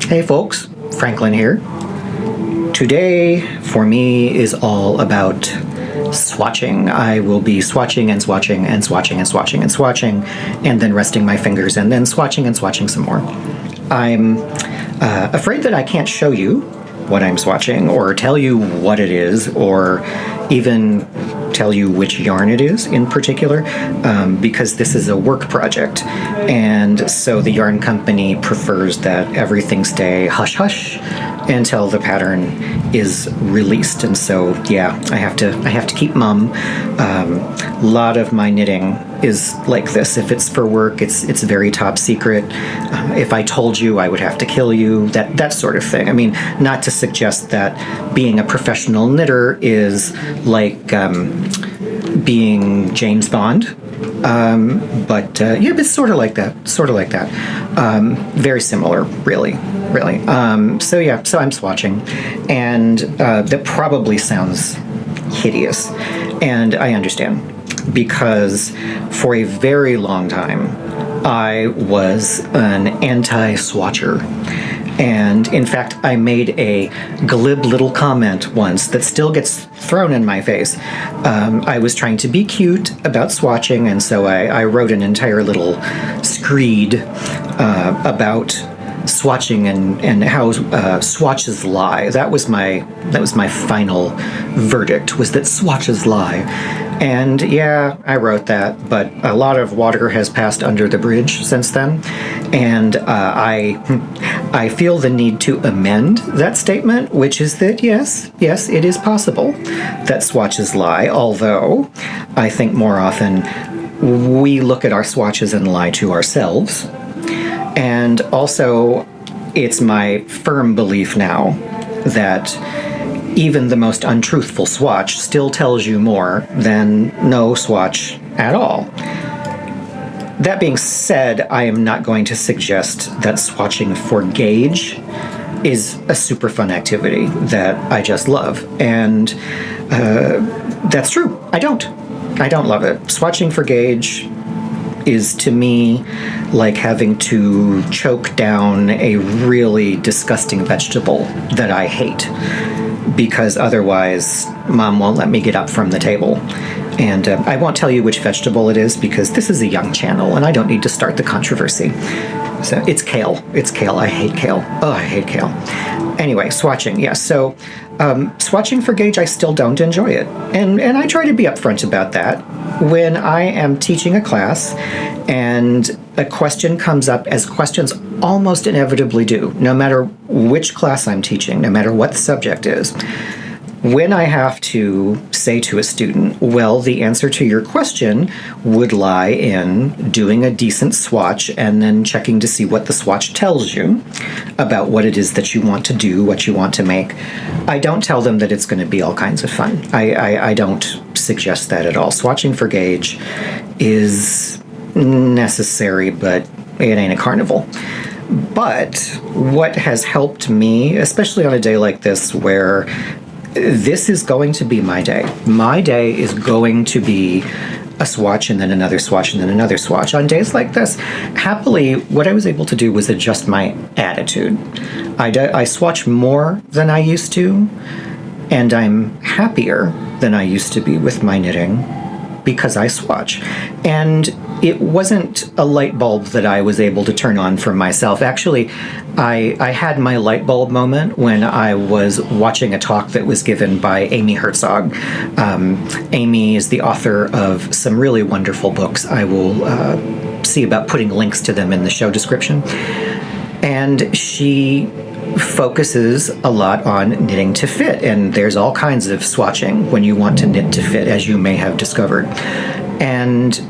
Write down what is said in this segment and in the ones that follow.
Hey folks, Franklin here. Today for me is all about swatching. I will be swatching and swatching and swatching and swatching and swatching and then resting my fingers and then swatching and swatching some more. I'm afraid that I can't show you what I'm swatching or tell you what it is or even tell you which yarn it is in particular, because this is a work project, and so the yarn company prefers that everything stay hush-hush until the pattern is released. And so yeah, I have to keep mum. A lot of my knitting is like this. If it's for work, it's very top secret. If I told you, I would have to kill you, that sort of thing. I mean, not to suggest that being a professional knitter is like being James Bond, but yeah, it's sort of like that, very similar, really. So yeah, so I'm swatching, and that probably sounds hideous, and I understand, because for a very long time I was an anti-swatcher. And in fact, I made a glib little comment once that still gets thrown in my face. I was trying to be cute about swatching, and so I wrote an entire little screed about swatching and how swatches lie. That was my final verdict, was that swatches lie. And yeah, I wrote that, but a lot of water has passed under the bridge since then, and I feel the need to amend that statement, which is that yes, it is possible that swatches lie, although I think more often we look at our swatches and lie to ourselves. And also, it's my firm belief now that even the most untruthful swatch still tells you more than no swatch at all. That being said, I am not going to suggest that swatching for gauge is a super fun activity that I just love. And that's true. I don't love it. Swatching for gauge is to me like having to choke down a really disgusting vegetable that I hate, because otherwise mom won't let me get up from the table. And I won't tell you which vegetable it is, because this is a young channel and I don't need to start the controversy. So it's kale. I hate kale. Oh, I hate kale. Anyway, swatching. Yeah, so swatching for gauge, I still don't enjoy it. And I try to be upfront about that. When I am teaching a class and a question comes up, as questions almost inevitably do, no matter which class I'm teaching, no matter what the subject is, when I have to say to a student, well, the answer to your question would lie in doing a decent swatch and then checking to see what the swatch tells you about what it is that you want to do, what you want to make, I don't tell them that it's going to be all kinds of fun. I don't suggest that at all. Swatching for gauge is necessary, but it ain't a carnival. But what has helped me, especially on a day like this where this is going to be my day. My day is going to be a swatch and then another swatch and then another swatch. On days like this, happily, what I was able to do was adjust my attitude. I swatch more than I used to, and I'm happier than I used to be with my knitting because I swatch. And it wasn't a light bulb that I was able to turn on for myself. Actually, I had my light bulb moment when I was watching a talk that was given by Amy Herzog. Amy is the author of some really wonderful books. I will see about putting links to them in the show description. And she focuses a lot on knitting to fit, and there's all kinds of swatching when you want to knit to fit, as you may have discovered. And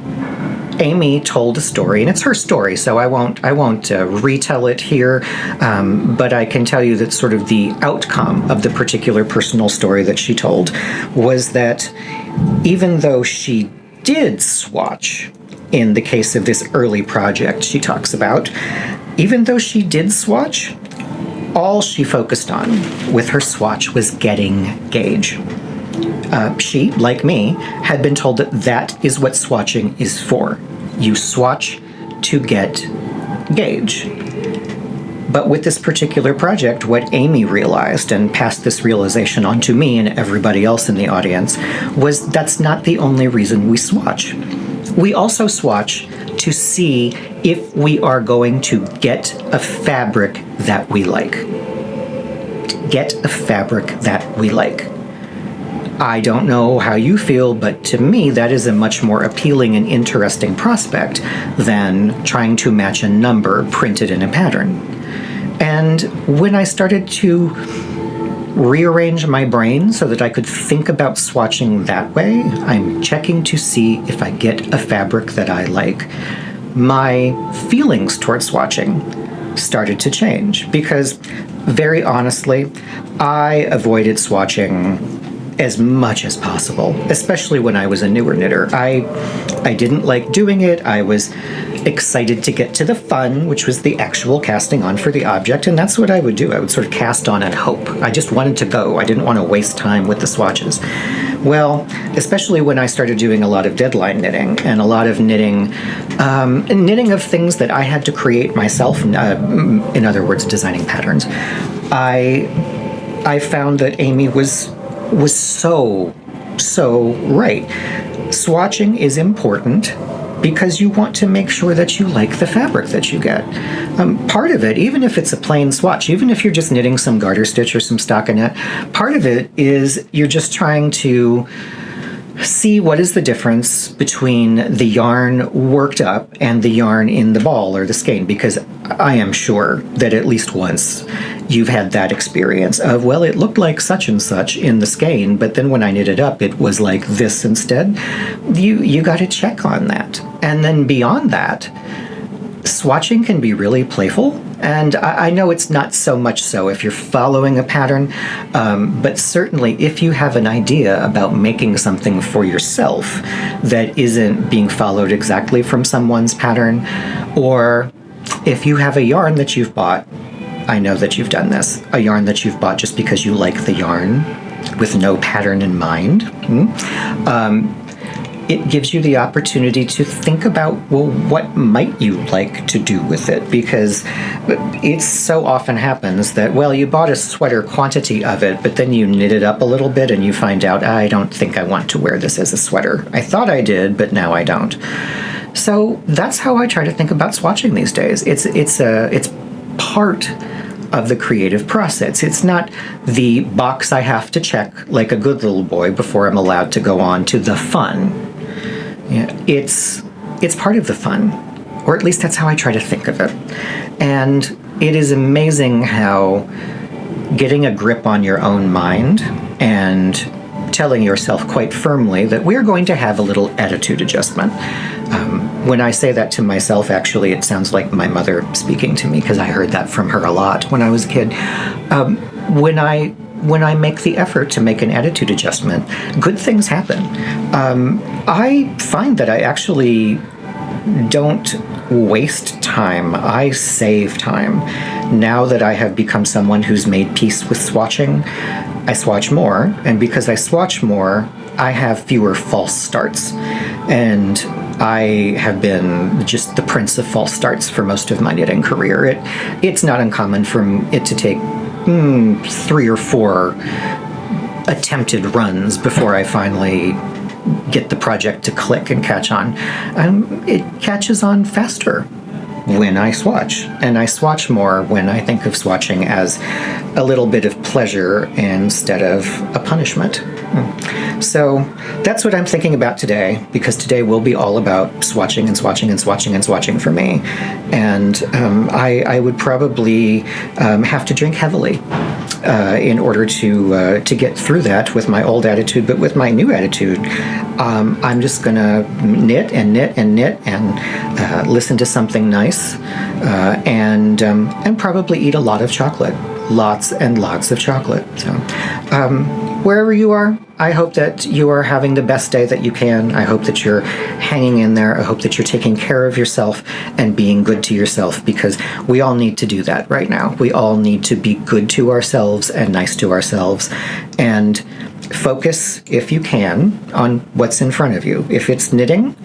Amy told a story, and it's her story, so I won't retell it here, but I can tell you that sort of the outcome of the particular personal story that she told was that even though she did swatch, in the case of this early project she talks about, even though she did swatch, all she focused on with her swatch was getting gauge. She, like me, had been told that that is what swatching is for. You swatch to get gauge. But with this particular project, what Amy realized and passed this realization on to me and everybody else in the audience was that's not the only reason we swatch. We also swatch to see if we are going to get a fabric that we like. Get a fabric that we like. I don't know how you feel, but to me, that is a much more appealing and interesting prospect than trying to match a number printed in a pattern. And when I started to rearrange my brain so that I could think about swatching that way, I'm checking to see if I get a fabric that I like. My feelings towards swatching started to change because, very honestly, I avoided swatching as much as possible, especially when I was a newer knitter. I didn't like doing it. I was excited to get to the fun, which was the actual casting on for the object, and that's what I would do. I would sort of cast on and hope. I just wanted to go. I didn't want to waste time with the swatches. Well, especially when I started doing a lot of deadline knitting and a lot of knitting of things that I had to create myself, in other words, designing patterns, I found that Amy was so right. Swatching is important because you want to make sure that you like the fabric that you get. Part of it, even if it's a plain swatch, even if you're just knitting some garter stitch or some stockinette, part of it is you're just trying to see what is the difference between the yarn worked up and the yarn in the ball or the skein, because I am sure that at least once you've had that experience of, well, it looked like such and such in the skein, but then when I knitted up, it was like this instead. You got to check on that. And then beyond that, swatching can be really playful. And I know it's not so much so if you're following a pattern, but certainly if you have an idea about making something for yourself that isn't being followed exactly from someone's pattern, or if you have a yarn that you've bought, I know that you've done this, a yarn that you've bought just because you like the yarn with no pattern in mind, it gives you the opportunity to think about, well, what might you like to do with it? Because it so often happens that, well, you bought a sweater quantity of it, but then you knit it up a little bit and you find out, I don't think I want to wear this as a sweater. I thought I did, but now I don't. So that's how I try to think about swatching these days. It's part of the creative process. It's not the box I have to check like a good little boy before I'm allowed to go on to the fun. Yeah, it's part of the fun, or at least that's how I try to think of it. And it is amazing how getting a grip on your own mind and telling yourself quite firmly that we're going to have a little attitude adjustment. When I say that to myself, actually, it sounds like my mother speaking to me, because I heard that from her a lot when I was a kid. When I make the effort to make an attitude adjustment, good things happen. I find that I actually don't waste time. I save time. Now that I have become someone who's made peace with swatching, I swatch more, and because I swatch more, I have fewer false starts. And I have been just the prince of false starts for most of my knitting career. It's not uncommon for it to take 3 or 4 attempted runs before I finally get the project to click and catch on. It catches on faster when I swatch, and I swatch more when I think of swatching as a little bit of pleasure instead of a punishment. So that's what I'm thinking about today, because today will be all about swatching and swatching and swatching and swatching for me. And I would probably have to drink heavily in order to get through that with my old attitude. But with my new attitude, I'm just going to knit and knit and knit and listen to something nice and probably eat a lot of chocolate. Lots and lots of chocolate. So wherever you are, I hope that you are having the best day that you can. I hope that you're hanging in there. I hope that you're taking care of yourself and being good to yourself, because we all need to do that right now. We all need to be good to ourselves and nice to ourselves, and focus, if you can, on what's in front of you. If it's knitting,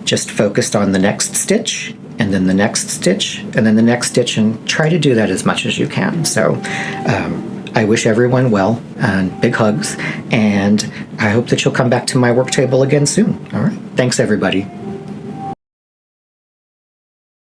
just focus on the next stitch and then the next stitch, and then the next stitch, and try to do that as much as you can. So I wish everyone well, and big hugs, and I hope that you'll come back to my work table again soon. All right. Thanks, everybody.